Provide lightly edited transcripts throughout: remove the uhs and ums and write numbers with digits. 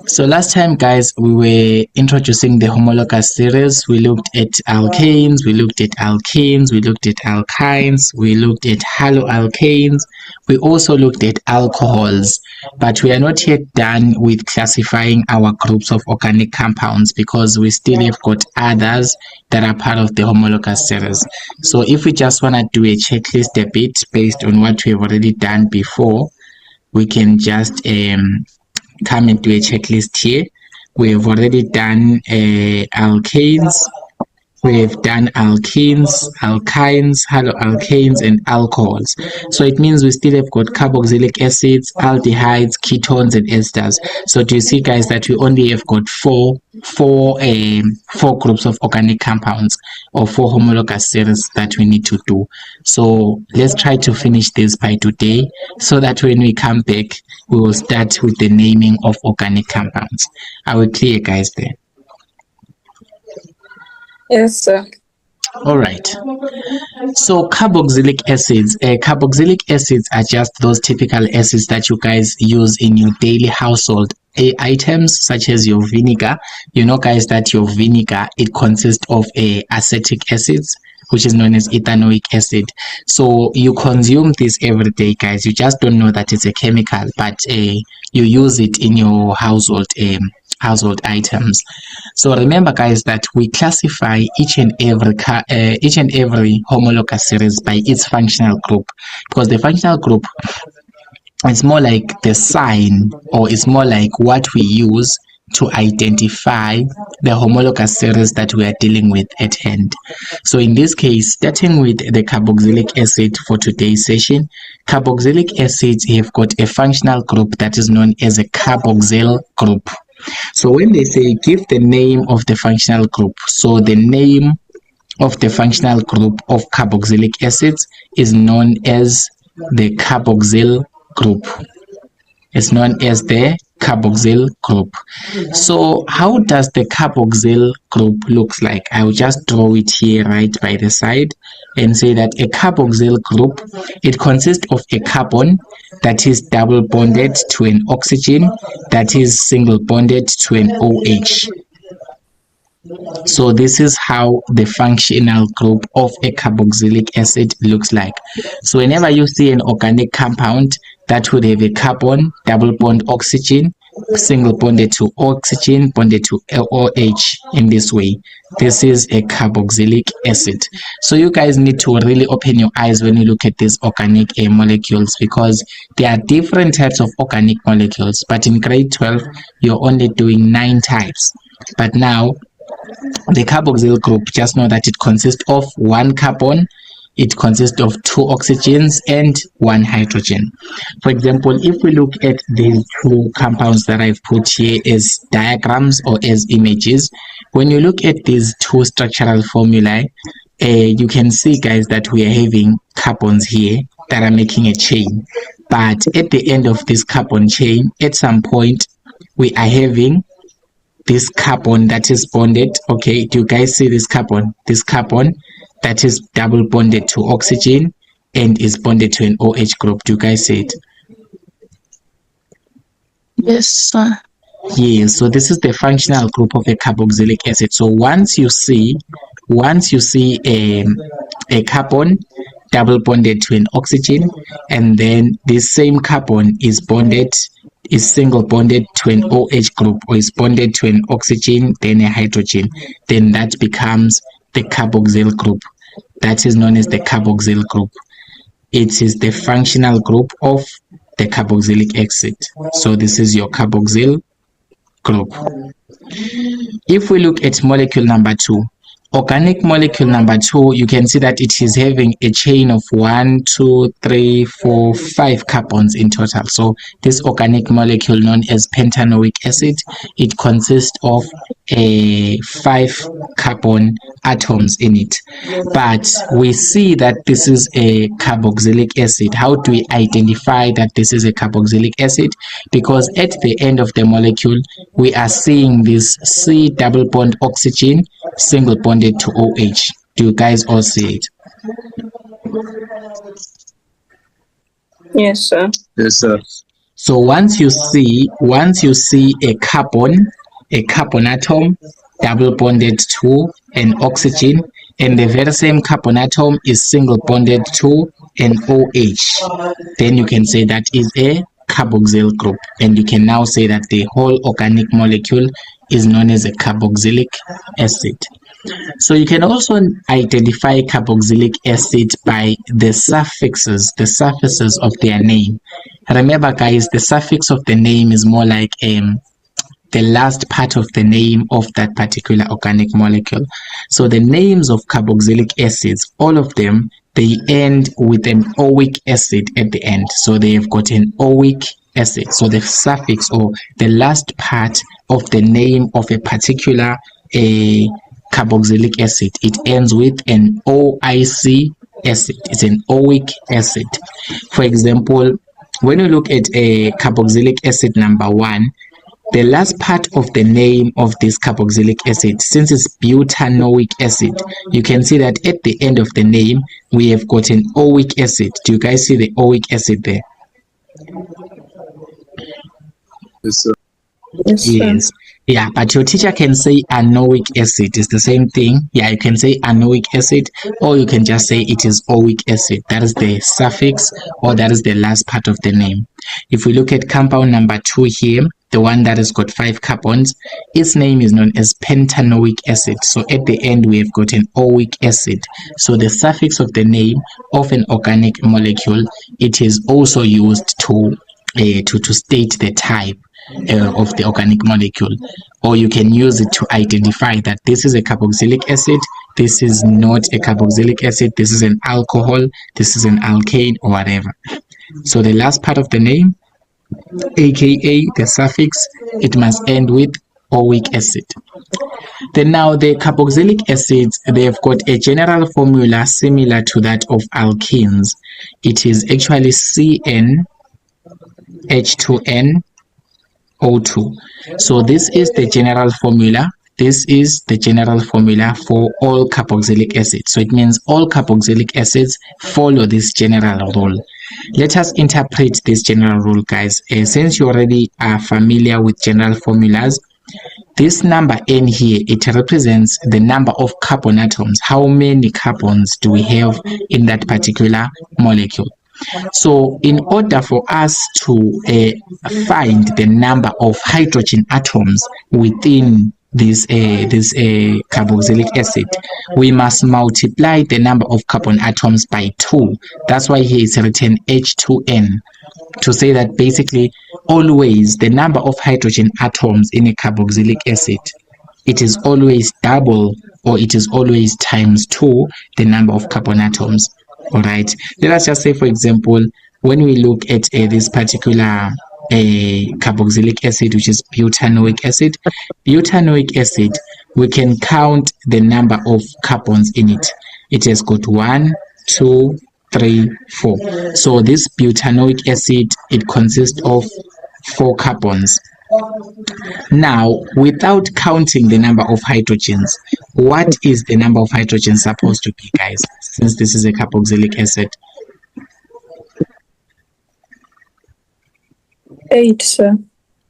So last time, guys, we were introducing the homologous series. We looked at alkanes, we looked at alkenes, we looked at alkynes, we looked at haloalkanes, we also looked at alcohols, but we are not yet done with classifying our groups of organic compounds because we still have got others that are part of the homologous series. So if we just want to do a checklist a bit based on what we have already done before, we can just come into a checklist here. We have already done alkanes, we have done alkenes, alkynes, haloalkanes, and alcohols. So it means we still have got carboxylic acids, aldehydes, ketones, and esters. So do you see, guys, that we only have got four groups of organic compounds or four homologous series that we need to do. So let's try to finish this by today so that when we come back, we will start with the naming of organic compounds. Are we clear, guys, there? Yes, sir. All right. So carboxylic acids. Carboxylic acids are just those typical acids that you guys use in your daily household items, such as your vinegar. You know, guys, that your vinegar, it consists of acetic acids, which is known as ethanoic acid. So you consume this every day, guys. You just don't know that it's a chemical, but you use it in your household items. So remember, guys, that we classify each and every homologous series by its functional group, because the functional group, it's more like the sign, or it's more like what we use to identify the homologous series that we are dealing with at hand. So in this case, starting with the carboxylic acid for today's session, carboxylic acids have got a functional group that is known as a carboxyl group. So when they say give the name of the functional group, so the name of the functional group of carboxylic acids is known as the carboxyl group. It's known as the carboxyl group. So how does the carboxyl group looks like? I will just draw it here right by the side and say that a carboxyl group, it consists of a carbon that is double bonded to an oxygen that is single bonded to an OH. So this is how the functional group of a carboxylic acid looks like. So whenever you see an organic compound that would have a carbon, double bond oxygen, single bonded to oxygen, bonded to OH in this way, this is a carboxylic acid. So you guys need to really open your eyes when you look at these organic molecules, because there are different types of organic molecules, but in grade 12 you're only doing 9 types. But now the carboxyl group, just know that it consists of one carbon, it consists of 2 oxygens and 1 hydrogen. For example, if we look at these 2 compounds that I've put here as diagrams or as images, when you look at these 2 structural formulae, you can see, guys, that we are having carbons here that are making a chain. But at the end of this carbon chain, at some point, we are having this carbon that is bonded. Okay, do you guys see this carbon? This carbon that is double bonded to oxygen and is bonded to an OH group. Do you guys see it? Yes, sir. Yes, so this is the functional group of a carboxylic acid. So once you see a carbon double bonded to an oxygen, and then this same carbon is single bonded to an OH group, or is bonded to an oxygen, then a hydrogen, then that becomes the carboxyl group. That is known as the carboxyl group. It is the functional group of the carboxylic acid. So this is your carboxyl group. If we look at molecule number 2, organic molecule number 2, you can see that it is having a chain of 1, 2, 3, 4, 5 carbons in total. So this organic molecule, known as pentanoic acid, it consists of 5 carbon atoms in it. But we see that this is a carboxylic acid. How do we identify that this is a carboxylic acid? Because at the end of the molecule, we are seeing this C double bond oxygen single bonded to OH. Do you guys all see it? Yes, sir. Yes, sir. So once you see a carbon atom double bonded to an oxygen, and the very same carbon atom is single bonded to an OH, then you can say that is a carboxyl group, and you can now say that the whole organic molecule is known as a carboxylic acid. So you can also identify carboxylic acid by the suffixes of their name. Remember guys, the suffix of the name is more like the last part of the name of that particular organic molecule. So the names of carboxylic acids, all of them, they end with an oic acid at the end. So they have got an oic acid. So the suffix or the last part of the name of a particular carboxylic acid, it ends with an OIC acid. It's an oic acid. For example, when you look at a carboxylic acid number 1, the last part of the name of this carboxylic acid, since it's butanoic acid, you can see that at the end of the name we have got an oic acid. Do you guys see the oic acid there? Yes, sir. Yes. Yeah, but your teacher can say anoic acid. It's the same thing. Yeah, you can say anoic acid, or you can just say it is oic acid. That is the suffix, or that is the last part of the name. If we look at compound number 2 here, the one that has got 5 carbons, its name is known as pentanoic acid. So at the end we have got an oic acid. So the suffix of the name of an organic molecule, it is also used to state the type of the organic molecule, or you can use it to identify that this is a carboxylic acid, this is not a carboxylic acid, this is an alcohol, this is an alkane, or whatever. So the last part of the name, aka the suffix, it must end with oic acid. Then now the carboxylic acids, they have got a general formula similar to that of alkenes. It is actually CnH2n O2. So this is the general formula. This is the general formula for all carboxylic acids. So it means all carboxylic acids follow this general rule. Let us interpret this general rule, guys. Since you already are familiar with general formulas, this number n here, it represents the number of carbon atoms. How many carbons do we have in that particular molecule? So in order for us to find the number of hydrogen atoms within this carboxylic acid, we must multiply the number of carbon atoms by 2. That's why here it's written H2n, to say that basically always the number of hydrogen atoms in a carboxylic acid, it is always double, or it is always times 2 the number of carbon atoms. All right, let us just say, for example, when we look at this particular carboxylic acid, which is butanoic acid, we can count the number of carbons in it. It has got 1, 2, 3, 4. So this butanoic acid, it consists of 4 carbons. Now, without counting the number of hydrogens, what is the number of hydrogens supposed to be, guys, since this is a carboxylic acid? 8, sir.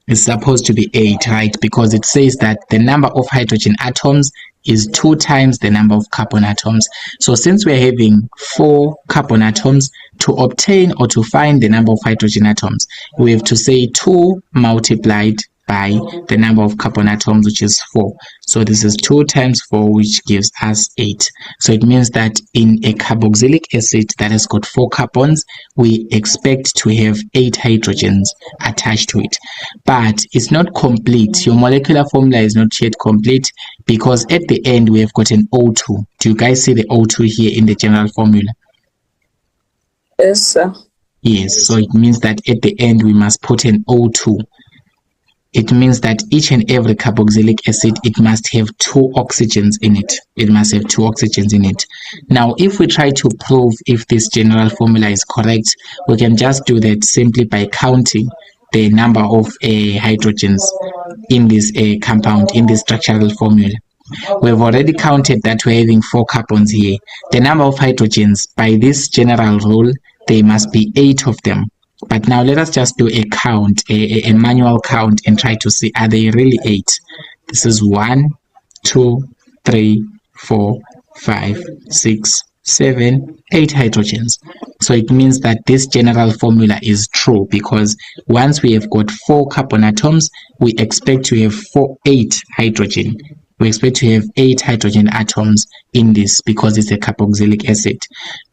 It's supposed to be 8, right? Because it says that the number of hydrogen atoms is 2 times the number of carbon atoms. So since we're having 4 carbon atoms, to obtain or to find the number of hydrogen atoms, we have to say 2 multiplied by the number of carbon atoms, which is 4. So this is 2 times 4, which gives us 8. So it means that in a carboxylic acid that has got 4 carbons, we expect to have 8 hydrogens attached to it. But it's not complete. Your molecular formula is not yet complete, because at the end we have got an O2. Do you guys see the O2 here in the general formula? Yes, sir. Yes, so it means that at the end we must put an O2. It means that each and every carboxylic acid, it must have 2 oxygens in it. It must have 2 oxygens in it. Now, if we try to prove if this general formula is correct, we can just do that simply by counting the number of hydrogens in this compound, in this structural formula. We've already counted that we're having 4 carbons here. The number of hydrogens, by this general rule, there must be 8 of them. But now let us just do a count, a manual count, and try to see, are they really 8? This is 1, 2, 3, 4, 5, 6, 7, 8 hydrogens. So it means that this general formula is true, because once we have got 4 carbon atoms, we expect to have 8 hydrogen. We expect to have 8 hydrogen atoms in this because it's a carboxylic acid.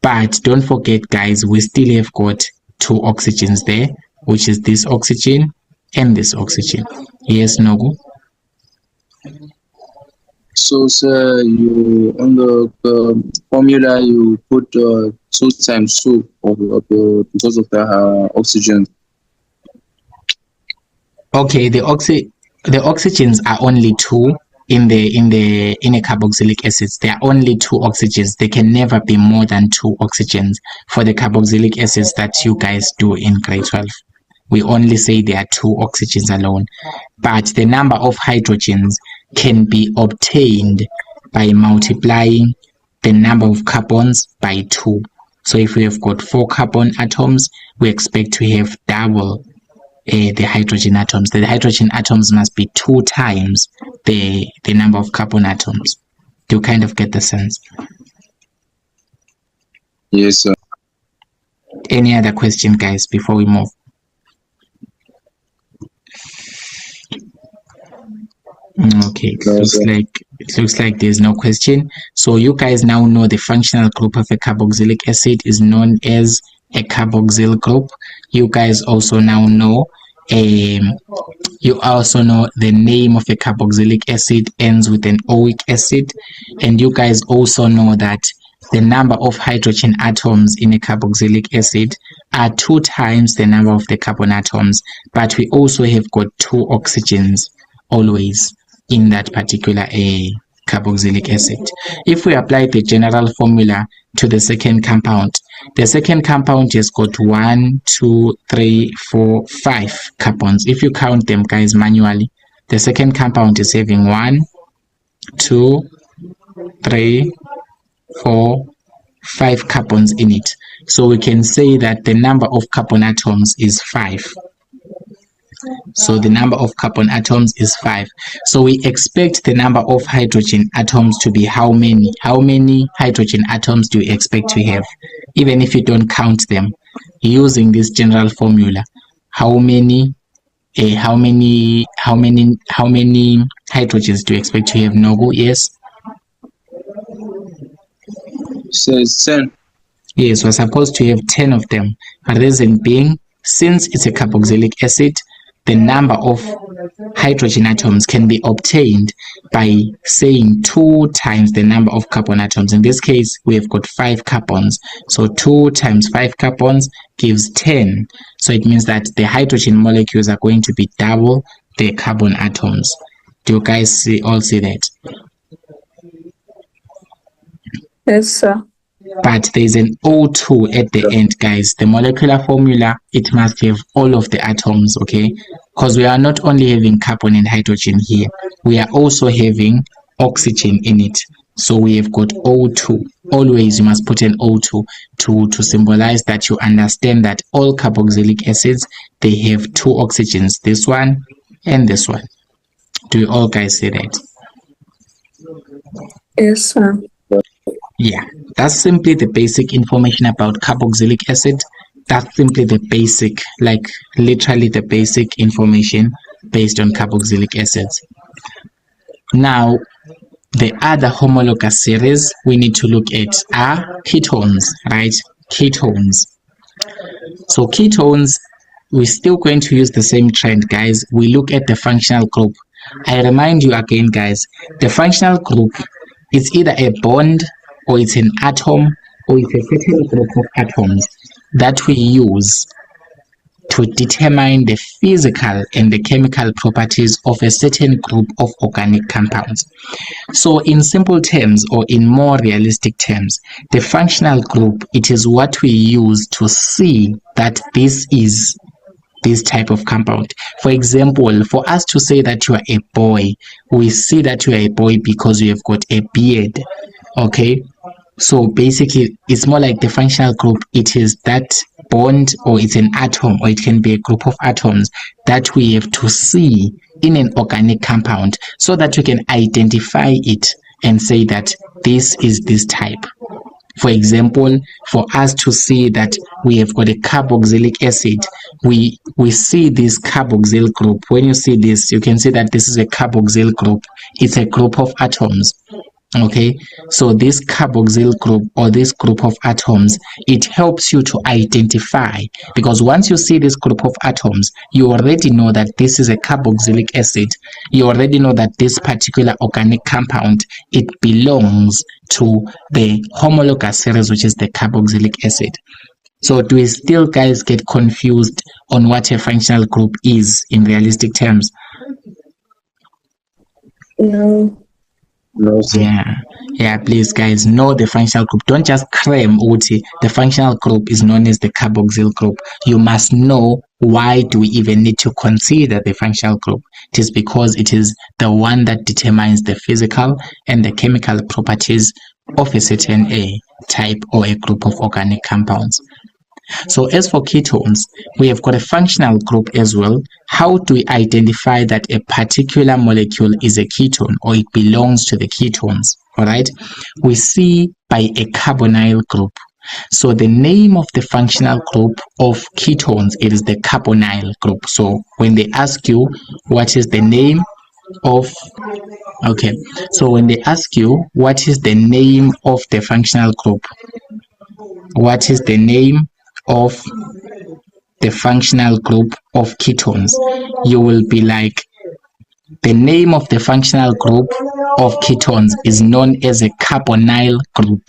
But don't forget, guys, we still have got 2 oxygens there, which is this oxygen and this oxygen. Yes, Nogu? So, sir, you on the formula you put 2 times 2 because of the oxygen. Okay, the oxygens are only 2 in a carboxylic acids. There are only 2 oxygens. There can never be more than 2 oxygens for the carboxylic acids that you guys do in grade 12. We only say there are 2 oxygens alone, but the number of hydrogens can be obtained by multiplying the number of carbons by 2. So if we have got 4 carbon atoms, we expect to have double the hydrogen atoms. The hydrogen atoms must be 2 times the number of carbon atoms. Do you kind of get the sense? Yes, sir. Any other question, guys, before we move? Okay, it looks like there's no question. So you guys now know the functional group of a carboxylic acid is known as a carboxyl group. You guys also now know the name of a carboxylic acid ends with an oic acid, and you guys also know that the number of hydrogen atoms in a carboxylic acid are 2 times the number of the carbon atoms, but we also have got 2 oxygens always in that particular carboxylic acid. If we apply the general formula to the second compound, the second compound has got 1, 2, 3, 4, 5 carbons. If you count them, guys, manually, the second compound is having 1, 2, 3, 4, 5 carbons in it. So we can say that the number of carbon atoms is 5. So the number of carbon atoms is 5. So we expect the number of hydrogen atoms to be how many? How many hydrogen atoms do you expect to have? Even if you don't count them, using this general formula, how many hydrogens do you expect to have, Nogu? Yes? Says 10. Yes, we're supposed to have 10 of them. The reason being, since it's a carboxylic acid, the number of hydrogen atoms can be obtained by saying 2 times the number of carbon atoms. In this case, we have got 5 carbons. So 2 times 5 carbons gives 10. So it means that the hydrogen molecules are going to be double the carbon atoms. Do you guys all see that? Yes, sir. But there's an O2 at the end, guys. The molecular formula, it must have all of the atoms, okay? Because we are not only having carbon and hydrogen here, we are also having oxygen in it. So we have got O2. Always you must put an O2 to symbolize that you understand that all carboxylic acids, they have 2 oxygens, this one and this one. Do you all guys see that? Yes, sir. Yeah, that's simply the basic information about carboxylic acid. That's simply the basic, like literally the basic information based on carboxylic acids. Now, the other homologous series we need to look at are ketones, right? Ketones. So ketones, we're still going to use the same trend, guys. We look at the functional group. I remind you again, guys, the functional group is either a bond, or it's an atom, or it's a certain group of atoms that we use to determine the physical and the chemical properties of a certain group of organic compounds. So in simple terms, or in more realistic terms, the functional group, it is what we use to see that this is this type of compound. For example, for us to say that you are a boy, we see that you are a boy because you have got a beard, okay? So basically, it's more like the functional group. It is that bond, or it's an atom, or it can be a group of atoms that we have to see in an organic compound so that we can identify it and say that this is this type. For example, for us to see that we have got a carboxylic acid, we see this carboxyl group. When you see this, you can see that this is a carboxyl group. It's a group of atoms. Okay, so this carboxyl group, or this group of atoms, it helps you to identify, because once you see this group of atoms, you already know that this is a carboxylic acid. You already know that this particular organic compound, it belongs to the homologous series, which is the carboxylic acid. So do we still, guys, get confused on what a functional group is in realistic terms? No. No, sir. Yeah, please, guys, know the functional group. Don't just cram uti. The functional group is known as the carboxyl group. You must know why do we even need to consider the functional group. It is because it is the one that determines the physical and the chemical properties of a certain type or a group of organic compounds. So as for ketones, we have got a functional group as well. How do we identify that a particular molecule is a ketone, or it belongs to the ketones? All right, we see by a carbonyl group. So the name of the functional group of ketones, it is the carbonyl group. So when they ask you what is the name of, okay, so when they ask you what is the name of the functional group, what is the name of the functional group of ketones, you will be like, the name of the functional group of ketones is known as a carbonyl group.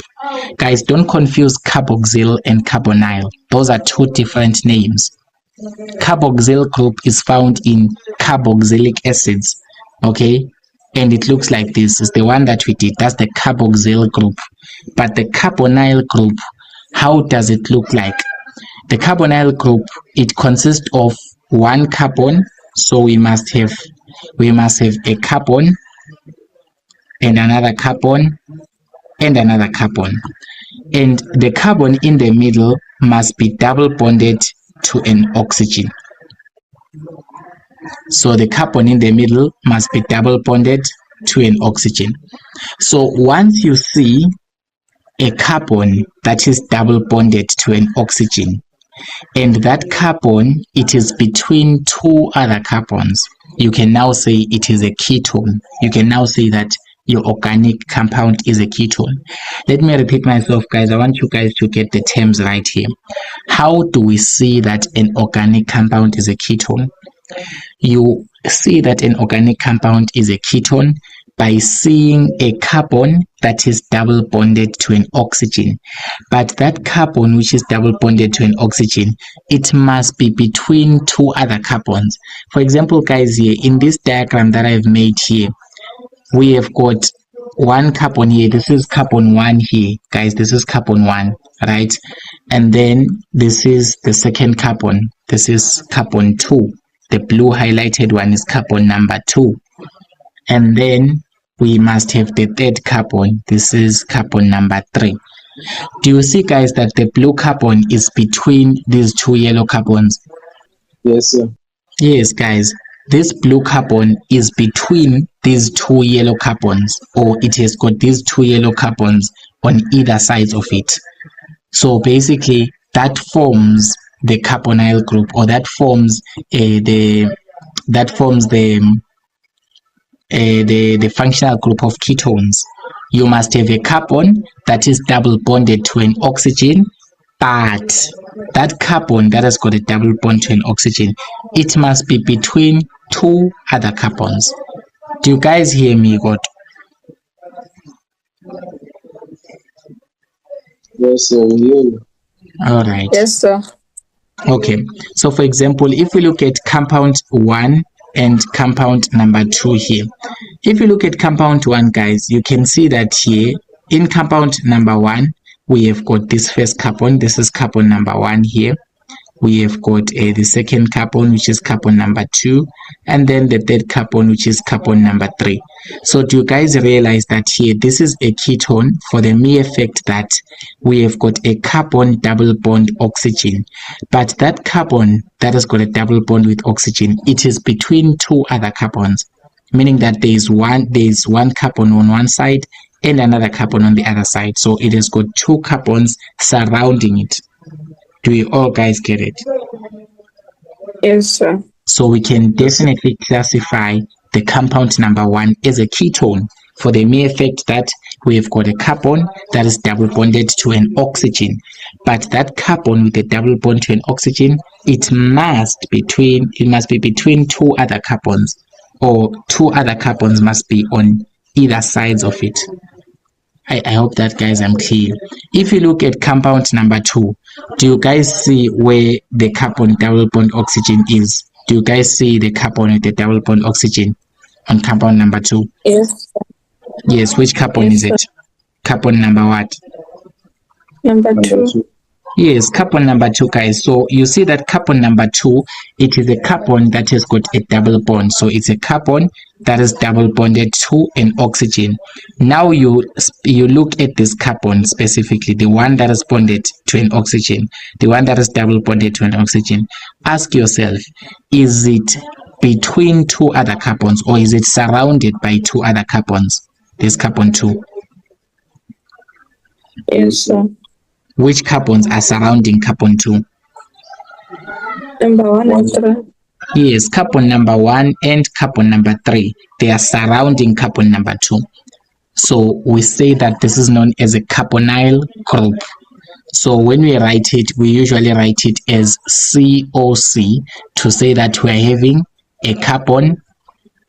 Guys, don't confuse carboxyl and carbonyl. Those are two different names. Carboxyl group is found in carboxylic acids, okay, and it looks like this. Is the one that we did. That's the carboxyl group. But the carbonyl group, how does it look like? The carbonyl group, it consists of one carbon, so we must have a carbon and another carbon and another carbon, and the carbon in the middle must be double bonded to an oxygen. So the carbon in the middle must be double bonded to an oxygen. So once you see a carbon that is double bonded to an oxygen, and that carbon, it is between two other carbons, you can now say it is a ketone. You can now say that your organic compound is a ketone. Let me repeat myself, guys. I want you guys to get the terms right here. How do we see that an organic compound is a ketone? You see that an organic compound is a ketone by seeing a carbon that is double bonded to an oxygen. But that carbon which is double bonded to an oxygen, it must be between two other carbons. For example, guys, here in this diagram that I've made here, we have got one carbon here. This is carbon 1 here, guys. This is carbon 1, right? And then this is the second carbon. This is carbon 2. The blue highlighted one is carbon number 2. And then we must have the third carbon. This is carbon number 3. Do you see, guys, that the blue carbon is between these two yellow carbons? Yes, sir. Yes, guys. This blue carbon is between these two yellow carbons, or it has got these two yellow carbons on either side of it. So basically, that forms the carbonyl group, or that forms the functional group of ketones. You must have a carbon that is double bonded to an oxygen, but that carbon that has got a double bond to an oxygen, it must be between two other carbons. Do you guys hear me, God? Yes, sir. We hear you. All right. Yes, sir. Okay. So for example, if we look at compound 1 and compound number 2 here. If you look at compound 1, guys, you can see that here in compound number 1, we have got this first carbon. This is carbon number 1 here. we have got the second carbon, which is carbon number 2, and then the third carbon, which is carbon number 3. So do you guys realize that here this is a ketone for the mere fact that we have got a carbon double bond oxygen, but that carbon that has got a double bond with oxygen, it is between two other carbons, meaning that there is one carbon on one side and another carbon on the other side. So it has got two carbons surrounding it. Do you all guys get it? Yes, sir. So we can definitely classify the compound number 1 as a ketone for the mere fact that we have got a carbon that is double bonded to an oxygen. But that carbon with a double bond to an oxygen, it must be between two other carbons, or two other carbons must be on either sides of it. I hope that, guys, I'm clear. If you look at compound number 2, do you guys see where the carbon double bond oxygen is? Do you guys see the carbon with the double bond oxygen on compound number 2? Yes. Yes, which carbon is it? Carbon number what? Number 2. Yes, carbon number 2, guys. So you see that carbon number 2, it is a carbon that has got a double bond. So it's a carbon that is double bonded to an oxygen. Now you look at this carbon specifically, the one that is bonded to an oxygen, the one that is double bonded to an oxygen. Ask yourself, is it between two other carbons, or is it surrounded by two other carbons? This carbon 2. Yes, sir. Which carbons are surrounding carbon 2? Number 1 and 3. Yes, carbon number 1 and carbon number 3. They are surrounding carbon number 2. So we say that this is known as a carbonyl group. So when we write it, we usually write it as COC to say that we are having a carbon,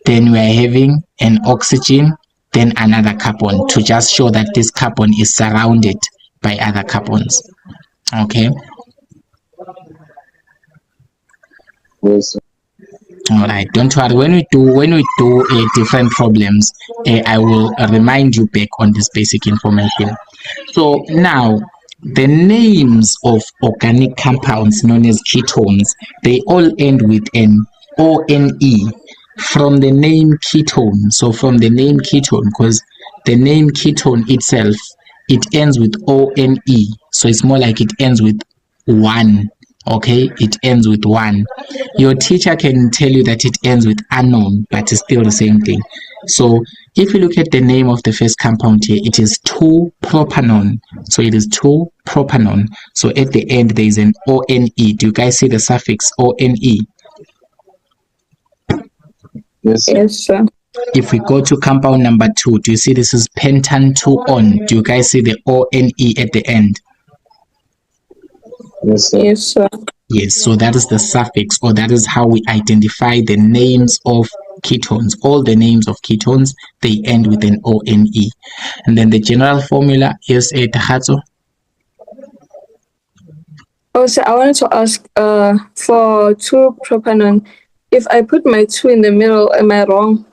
then we are having an oxygen, then another carbon, to just show that this carbon is surrounded by other carbons. Okay. Yes. All right, don't worry. When we do different problems, I will remind you back on this basic information. So now, the names of organic compounds known as ketones, they all end with an ONE from the name ketone. So from the name ketone, because the name ketone itself, it ends with ONE. So it's more like it ends with 1. Okay, it ends with 1. Your teacher can tell you that it ends with unknown, but it's still the same thing. So if you look at the name of the first compound here, it is 2-propanone. So it is 2-propanone. So at the end there is an ONE. Do you guys see the suffix ONE? Yes. Yes, sir. If we go to compound number 2, do you see this is pentan-2-on? Do you guys see the ONE at the end? Yes, sir. Yes, sir. Yes, so that is the suffix, or that is how we identify the names of ketones. All the names of ketones, they end with an ONE. And then the general formula is a Tahatso. Oh, so I wanted to ask, for 2-propanone, if I put my 2 in the middle, am I wrong?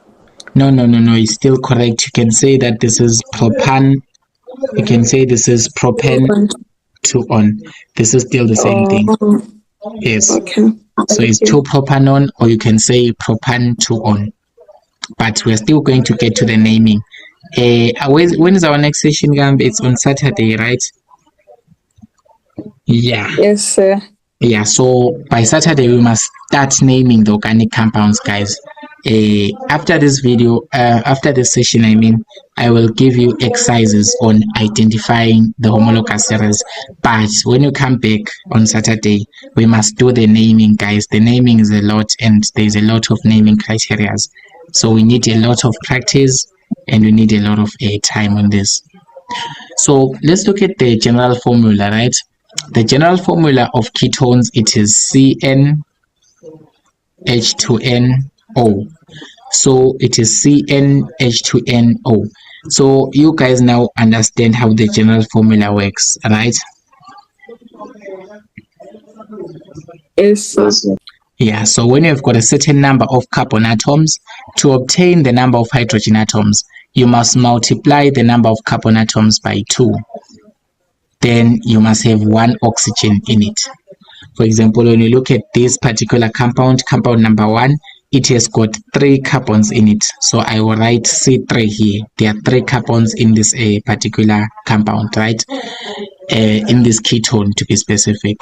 No, it's still correct. You can say that this is propan. You can say this is propan-2-on. This is still the same thing. Yes. Okay. So it's 2-propanone, or you can say propan-2-on. But we're still going to get to the naming. When is our next session, Gamb? It's on Saturday, right? Yeah. Yes, sir. Yeah, so by Saturday we must start naming the organic compounds, guys. After this video, after this session, I will give you exercises on identifying the homologous series. But when you come back on Saturday, we must do the naming, guys. The naming is a lot, and there's a lot of naming criteria. So we need a lot of practice, and we need a lot of time on this. So let's look at the general formula, right? The general formula of ketones, it is CnH2nO. So it is CnH2nO. So you guys now understand how the general formula works, right? Yes, sir. Yes, sir. Yeah, so when you've got a certain number of carbon atoms, to obtain the number of hydrogen atoms, you must multiply the number of carbon atoms by 2. Then you must have 1 oxygen in it. For example, when you look at this particular compound number 1, it has got 3 carbons in it. So I will write C3 here. There are 3 carbons in this particular compound, right? In this ketone, to be specific.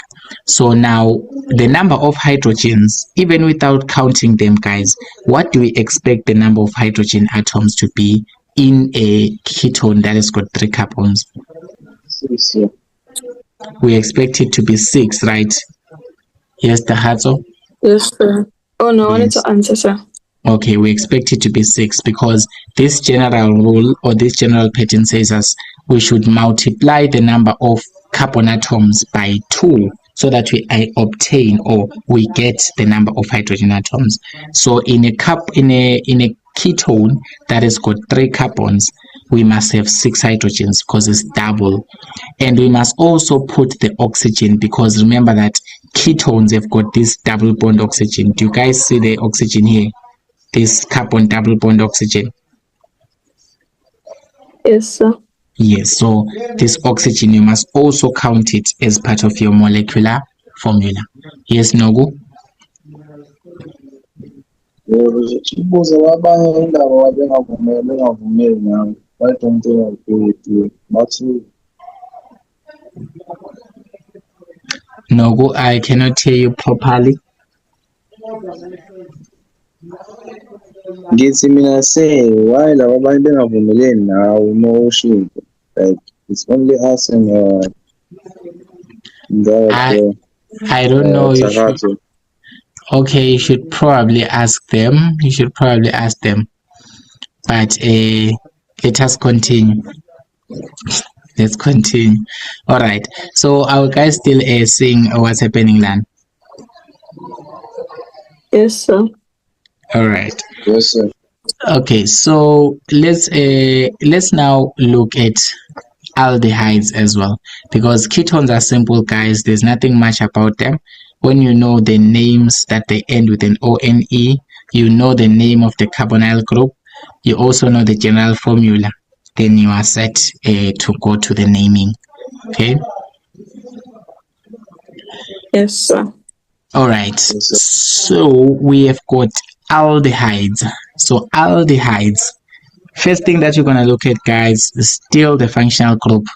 So now the number of hydrogens, even without counting them, guys, what do we expect the number of hydrogen atoms to be in a ketone that has got 3 carbons? 6, yeah. We expect it to be 6, right? Yes, Tahazo? Yes, sir. Oh no, I wanted Yes. to answer, sir. Okay, we expect it to be 6 because this general rule or this general pattern says us we should multiply the number of carbon atoms by 2 so that we obtain or we get the number of hydrogen atoms. So in a ketone that has got 3 carbons, we must have 6 hydrogens because it's double. And we must also put the oxygen because remember that ketones have got this double bond oxygen. Do you guys see the oxygen here? This carbon double bond oxygen. Yes, sir. Yes, so this oxygen, you must also count it as part of your molecular formula. Yes, Nogu? Ubuze wabanye indaba wabengavumeli nami bayidontsela kuyo bathi Nogu, I cannot hear you properly. ngithi mina why laba abanye bengavumeleni nawe mawushintsho, like it's only us and I don't know. Thakazo. Okay, you should probably ask them. But let us continue. Let's continue. All right. So our guys still seeing what's happening, Lan? Yes, sir. All right. Yes, sir. Okay. So let's now look at aldehydes as well, because ketones are simple, guys. There's nothing much about them. When you know the names that they end with an ONE, you know the name of the carbonyl group, you also know the general formula, then you are set to go to the naming. Okay. Yes, sir. All right. So we have got aldehydes. So aldehydes, first thing that you're going to look at, guys, is still the functional group.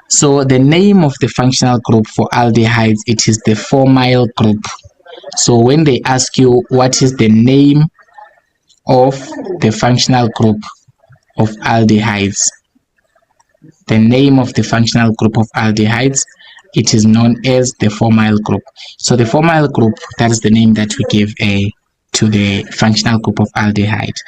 So the name of the functional group for aldehydes, it is the formyl group. So when they ask you what is the name of the functional group of aldehydes, the name of the functional group of aldehydes, it is known as the formyl group. So the formyl group, that is the name that we give to the functional group of aldehyde.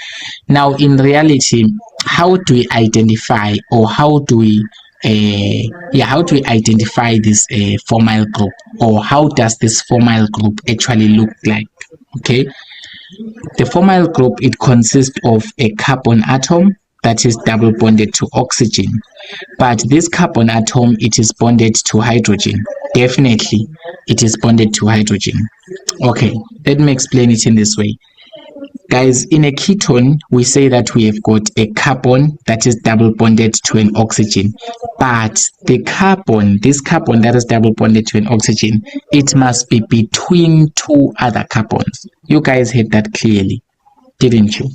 Now, in reality, how do we identify, or how do we identify this formyl group, or how does this formyl group actually look like? Okay, the formyl group, it consists of a carbon atom that is double bonded to oxygen, but this carbon atom, it is bonded to hydrogen. Definitely it is bonded to hydrogen. Okay, let me explain it in this way. Guys, in a ketone, we say that we have got a carbon that is double bonded to an oxygen, but this carbon that is double bonded to an oxygen, it must be between 2 other carbons. You guys heard that clearly, didn't you?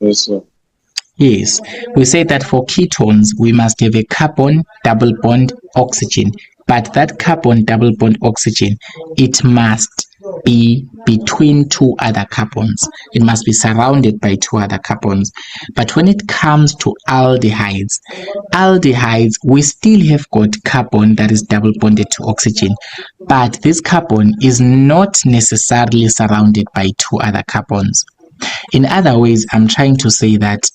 Yes, sir. Yes, we say that for ketones, we must have a carbon double bond oxygen, but that carbon double bond oxygen, it must be between 2 other carbons. It must be surrounded by 2 other carbons. But when it comes to aldehydes, we still have got carbon that is double bonded to oxygen, but this carbon is not necessarily surrounded by 2 other carbons. In other ways, I'm trying to say that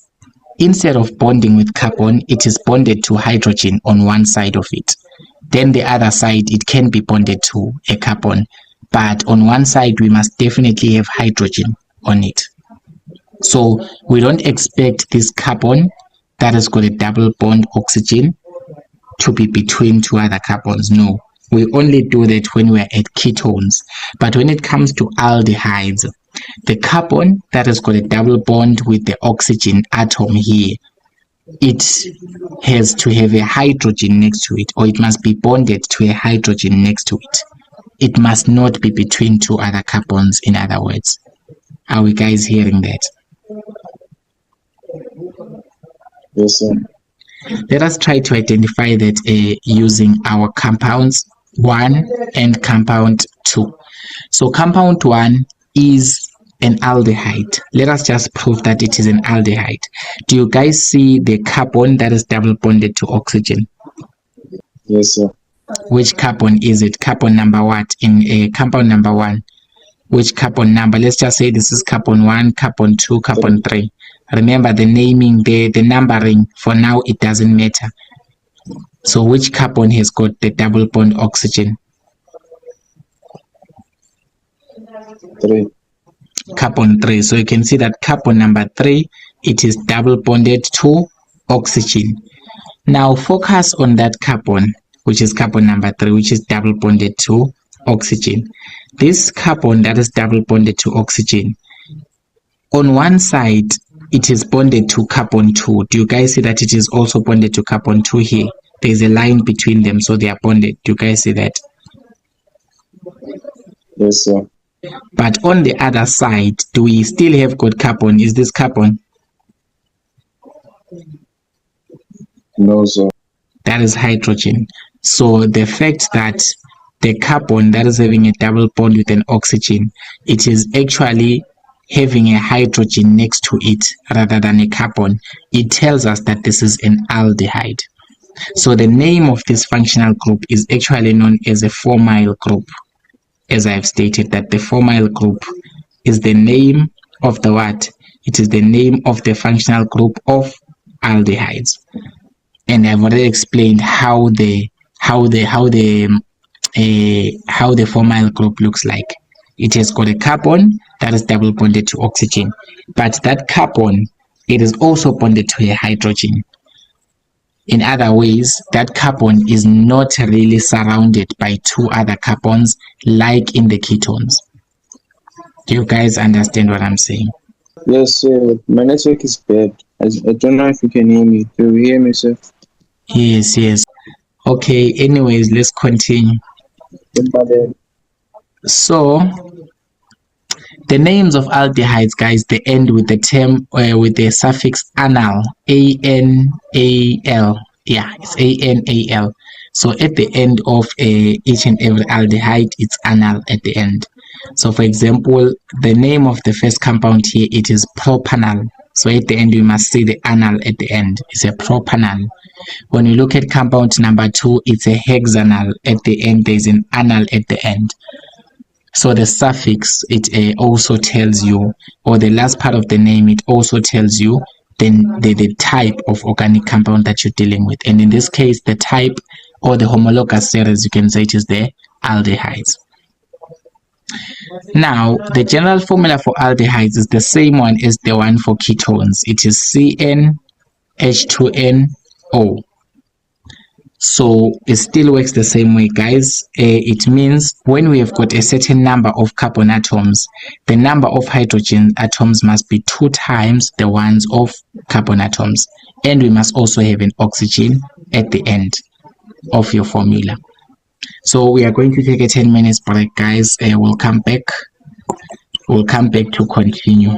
instead of bonding with carbon, it is bonded to hydrogen on one side of it. Then the other side, it can be bonded to a carbon, but on one side, we must definitely have hydrogen on it. So we don't expect this carbon that has got a double bond oxygen to be between 2 other carbons. No, we only do that when we're at ketones. But when it comes to aldehydes, the carbon that has got a double bond with the oxygen atom here, it has to have a hydrogen next to it, or it must be bonded to a hydrogen next to it. It must not be between two other carbons, in other words. Are we guys hearing that? Yes, sir. Let us try to identify that using our compounds 1 and compound 2. So compound 1 is an aldehyde. Let us just prove that it is an aldehyde. Do you guys see the carbon that is double bonded to oxygen? Yes, sir. Which carbon is it? Carbon number what? In compound number 1. Which carbon number? Let's just say this is carbon 1, carbon 2, carbon 3. Remember the naming, the numbering, for now it doesn't matter. So which carbon has got the double bond oxygen? 3. Carbon 3. So you can see that carbon number 3, it is double bonded to oxygen. Now focus on that carbon, which is carbon number 3, which is double bonded to oxygen. This carbon that is double bonded to oxygen, on one side it is bonded to carbon 2. Do you guys see that it is also bonded to carbon 2 here? There's a line between them, so they are bonded. Do you guys see that? Yes, sir. But on the other side, do we still have got carbon? Is this carbon? No, sir. That is hydrogen. So the fact that the carbon that is having a double bond with an oxygen, it is actually having a hydrogen next to it rather than a carbon, it tells us that this is an aldehyde. So the name of this functional group is actually known as a formyl group. As I have stated, that the formyl group is the name of the what? It is the name of the functional group of aldehydes. And I've already explained how the formyl group looks like. It has got a carbon that is double bonded to oxygen, but that carbon, it is also bonded to a hydrogen. In other ways, that carbon is not really surrounded by two other carbons like in the ketones. Do you guys understand what I'm saying? Yes, sir. My network is bad. I don't know if you can hear me. Do you hear me, sir? Yes. Okay, anyways, let's continue. So the names of aldehydes, guys, they end with the term with the suffix anal, A-N-A-L. Yeah, it's A-N-A-L. So at the end of each and every aldehyde, it's anal at the end. So for example, the name of the first compound here, it is propanal. So at the end, we must see the anal at the end. It's a propanal. When we look at compound number 2, it's a hexanal. At the end, there's an anal at the end. So the suffix, it also tells you, or the last part of the name, it also tells you then the type of organic compound that you're dealing with. And in this case, the type or the homologous series, you can say it is the aldehydes. Now, the general formula for aldehydes is the same one as the one for ketones. It is CnH2nO. So it still works the same way, guys. It means when we have got a certain number of carbon atoms, the number of hydrogen atoms must be 2 times the ones of carbon atoms. And we must also have an oxygen at the end of your formula. So we are going to take a 10 minutes break, guys. We'll come back to continue.